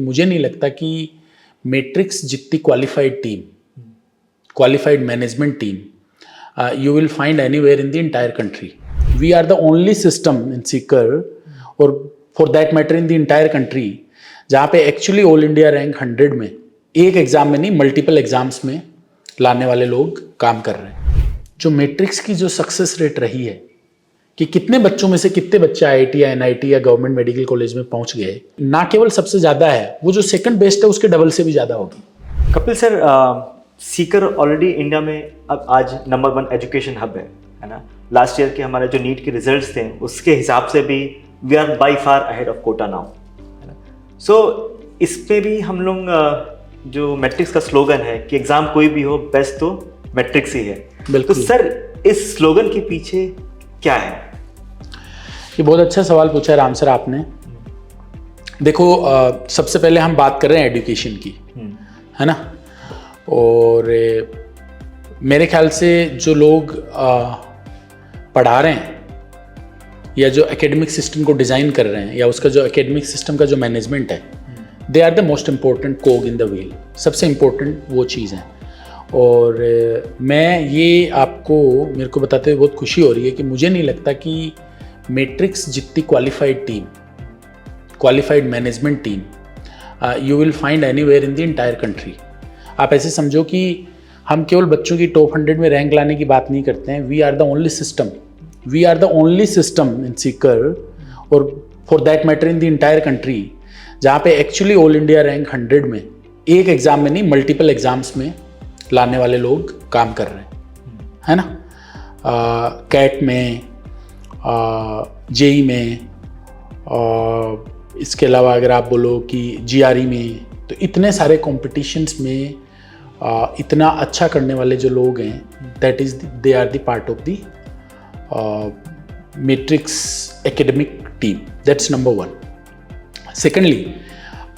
मुझे नहीं लगता कि मैट्रिक्स जितनी qualified team, qualified management team you will find anywhere in the entire country. We are the only system in Sikar और for that matter in the entire country जहाँ पे actually all India rank 100 में एक exam में नहीं multiple exams में लाने वाले लोग काम कर रहे हैं। जो मैट्रिक्स की जो सक्सेस रेट रही है कि कितने बच्चों में से कितने बच्चे आईआईटी या एनआईटी या गवर्नमेंट मेडिकल कॉलेज में पहुंच गए, ना केवल सबसे ज़्यादा है, वो जो सेकंड बेस्ट है उसके डबल से भी ज़्यादा होगी। Kapil sir, Sikar already India में अब आज नंबर 1 एजुकेशन हब है ना। लास्ट ईयर के हमारे जो नीट के रिजल्ट्स थे उसके हिसाब से भी we are by far ahead of Kota now, है ना। सो इस पे भी हम लोग जो मैट्रिक्स का स्लोगन है कि एग्जाम कोई भी हो बेस्ट तो मैट्रिक्स ही है। तो सर इस स्लोगन के पीछे क्या है? ये बहुत अच्छा सवाल पूछा है राम सर आपने। देखो सबसे पहले हम बात कर रहे हैं एजुकेशन की, है ना। और मेरे ख्याल से जो लोग पढ़ा रहे हैं या जो एकेडमिक सिस्टम को डिज़ाइन कर रहे हैं या उसका जो एकेडमिक सिस्टम का जो मैनेजमेंट है, they are the most important cog in the wheel. सबसे इम्पोर्टेंट वो चीज़ है। और मैं ये आपको मेरे को बताते हुए बहुत खुशी हो रही है कि मुझे नहीं लगता कि मैट्रिक्स जितनी qualified team, qualified management team you will find anywhere in the entire country. आप ऐसे समझो कि हम केवल बच्चों की टॉप 100 में रैंक लाने की बात नहीं करते हैं। We are the only system in Sikar और for that matter in the entire country जहाँ पे एक्चुअली ऑल इंडिया रैंक 100 में एक एग्जाम में नहीं मल्टीपल एग्जाम्स में लाने वाले लोग काम कर रहे हैं, है ना। कैट में, जेई में, इसके अलावा अगर आप बोलो कि जीआरई में, तो इतने सारे कॉम्पिटिशन्स में इतना अच्छा करने वाले जो लोग हैं, that is they are the part of the matrix academic team. That's number 1। Secondly,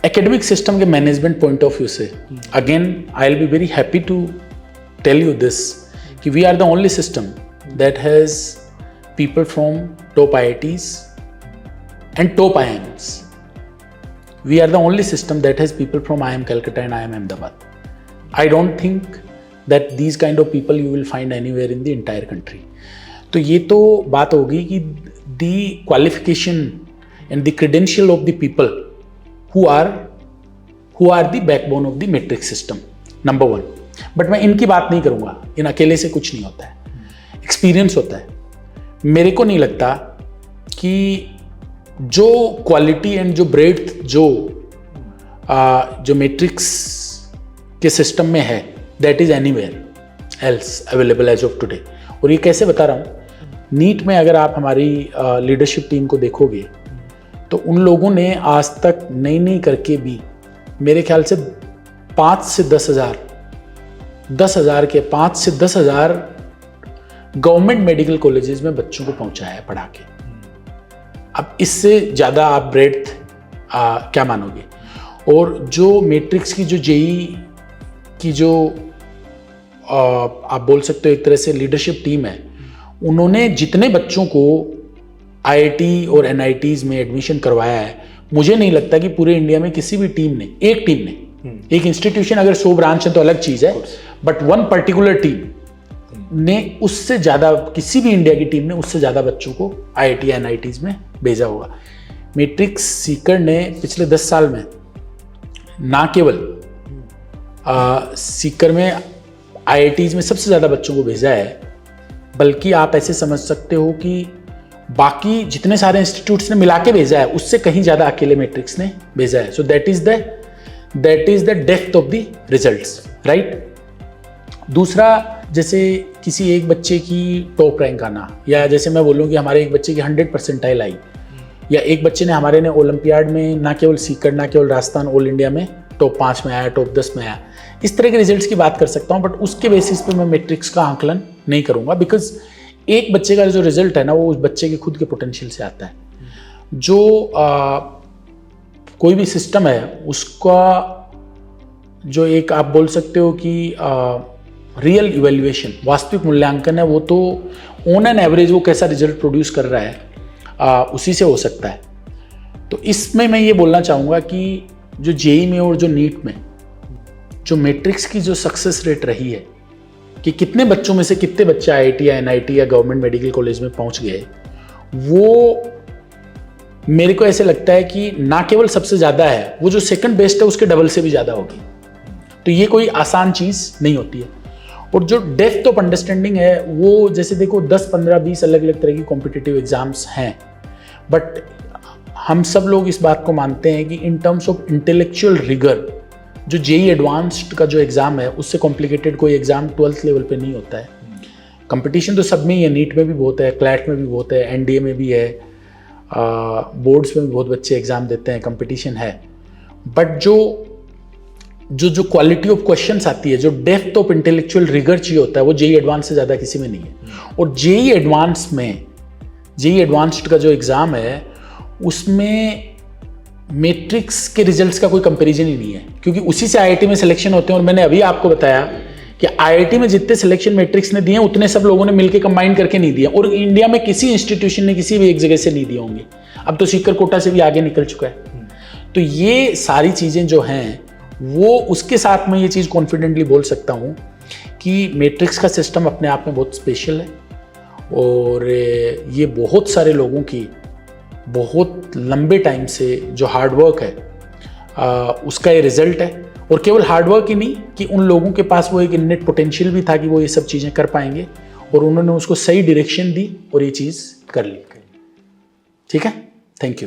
academic system के मैनेजमेंट पॉइंट ऑफ व्यू से again I will be very happy to tell you this कि we are the only system that has people from top IITs and top IIMs. We are the only system that has people from IIM Calcutta and IIM Ahmedabad. I don't think that these kind of people you will find anywhere in the entire country. तो ये तो बात होगी कि the qualification and the credential of the people who are the backbone of the matrix system. Number 1. But मैं इनकी बात नहीं करूँगा, इन अकेले से कुछ नहीं होता है, एक्सपीरियंस होता है। मेरे को नहीं लगता कि जो क्वालिटी एंड जो ब्रेड्थ जो मैट्रिक्स के सिस्टम में है, that is anywhere else available as of today. और ये कैसे बता रहा हूँ, नीट में अगर आप हमारी लीडरशिप टीम को देखोगे तो उन लोगों ने आज तक नई करके भी मेरे ख्याल से 5 से 10 हज़ार गवर्नमेंट मेडिकल कॉलेजेस में बच्चों को पहुंचाया है पढ़ा के। अब इससे ज़्यादा आप ब्रेड्थ क्या मानोगे। और जो मैट्रिक्स की जो जेई की जो आप बोल सकते हो एक तरह से लीडरशिप टीम है, उन्होंने जितने बच्चों को आईआईटी और एनआईटीज़ में एडमिशन करवाया है, मुझे नहीं लगता कि पूरे इंडिया में किसी भी टीम ने, एक इंस्टीट्यूशन अगर 100 ब्रांच है तो अलग चीज़ है, बट वन पर्टिकुलर टीम ने उससे ज़्यादा, किसी भी इंडिया की टीम ने उससे ज़्यादा बच्चों को आईआईटी एनआईटीज़ में भेजा होगा। मैट्रिक्स सीकर ने पिछले 10 साल में ना केवल सीकर में आईआईटीज़ में सबसे ज़्यादा बच्चों को भेजा है, बल्कि आप ऐसे समझ सकते हो कि बाकी जितने सारे इंस्टीट्यूट्स ने मिला के भेजा है उससे कहीं ज़्यादा अकेले मैट्रिक्स ने भेजा है। So that is the depth of the results, right. दूसरा, जैसे किसी एक बच्चे की टॉप रैंक आना, या जैसे मैं बोलूँ कि हमारे एक बच्चे की 100 परसेंटाइल आई, या एक बच्चे ने हमारे ने ओलंपियाड में ना केवल सीकर ना केवल राजस्थान ऑल इंडिया में टॉप 5 में आया, टॉप 10 में आया, इस तरह के रिजल्ट्स की बात कर सकता हूँ। बट उसके बेसिस पे मैं मैट्रिक्स का आंकलन नहीं करूँगा, बिकॉज एक बच्चे का जो रिजल्ट है ना, वो उस बच्चे के खुद के पोटेंशियल से आता है। जो कोई भी सिस्टम है उसका जो एक आप बोल सकते हो कि रियल इवैल्यूएशन, वास्तविक मूल्यांकन है, वो तो ऑन एन एवरेज वो कैसा रिजल्ट प्रोड्यूस कर रहा है उसी से हो सकता है। तो इसमें मैं ये बोलना चाहूँगा कि जो जेई में और जो नीट में जो मैट्रिक्स की जो सक्सेस रेट रही है कि कितने बच्चों में से कितने बच्चे आईआईटी या एनआईटी या गवर्नमेंट मेडिकल कॉलेज में पहुंच गए, वो मेरे को ऐसे लगता है कि ना केवल सबसे ज़्यादा है, वो जो सेकंड बेस्ट है उसके डबल से भी ज़्यादा होगी। तो ये कोई आसान चीज़ नहीं होती है। और जो डेप्थ ऑफ अंडरस्टैंडिंग है वो जैसे देखो 10, 15, 20 अलग अलग तरह की कॉम्पिटिटिव एग्जाम्स हैं, बट हम सब लोग इस बात को मानते हैं कि in terms of intellectual rigour जो जेई एडवांस्ड का जो एग्ज़ाम है उससे कॉम्प्लिकेटेड कोई एग्ज़ाम 12th लेवल पे नहीं होता है। कंपटीशन तो सब में ही है, नीट में भी बहुत है, क्लैट में भी बहुत है, एनडीए में भी है, बोर्ड्स में भी बहुत बच्चे एग्ज़ाम देते हैं, कंपटीशन है। बट जो क्वालिटी ऑफ क्वेश्चंस आती है, जो डेप्थ ऑफ इंटेलेक्चुअल रिगर चाहिए होता है, वो जेई एडवांस से ज़्यादा किसी में नहीं है। और जेई एडवांस्ड का जो एग्ज़ाम है उसमें मैट्रिक्स के रिजल्ट्स का कोई कंपैरिजन ही नहीं है, क्योंकि उसी से आईआईटी में सिलेक्शन होते हैं। और मैंने अभी आपको बताया कि आईआईटी में जितने सिलेक्शन मैट्रिक्स ने दिए हैं उतने सब लोगों ने मिलकर कंबाइन करके नहीं दिए, और इंडिया में किसी इंस्टीट्यूशन ने किसी भी एक जगह से नहीं दिए होंगे। अब तो सीकर कोटा से भी आगे निकल चुका है। तो ये सारी चीज़ें जो हैं वो उसके साथ में ये चीज़ कॉन्फिडेंटली बोल सकता हूँ कि मैट्रिक्स का सिस्टम अपने आप में बहुत स्पेशल है, और ये बहुत सारे लोगों की बहुत लंबे टाइम से जो हार्डवर्क है उसका ये रिजल्ट है। और केवल हार्डवर्क ही नहीं कि उन लोगों के पास वो एक इननेट पोटेंशियल भी था कि वो ये सब चीज़ें कर पाएंगे, और उन्होंने उसको सही डायरेक्शन दी और ये चीज़ कर ली। ठीक है, थैंक यू।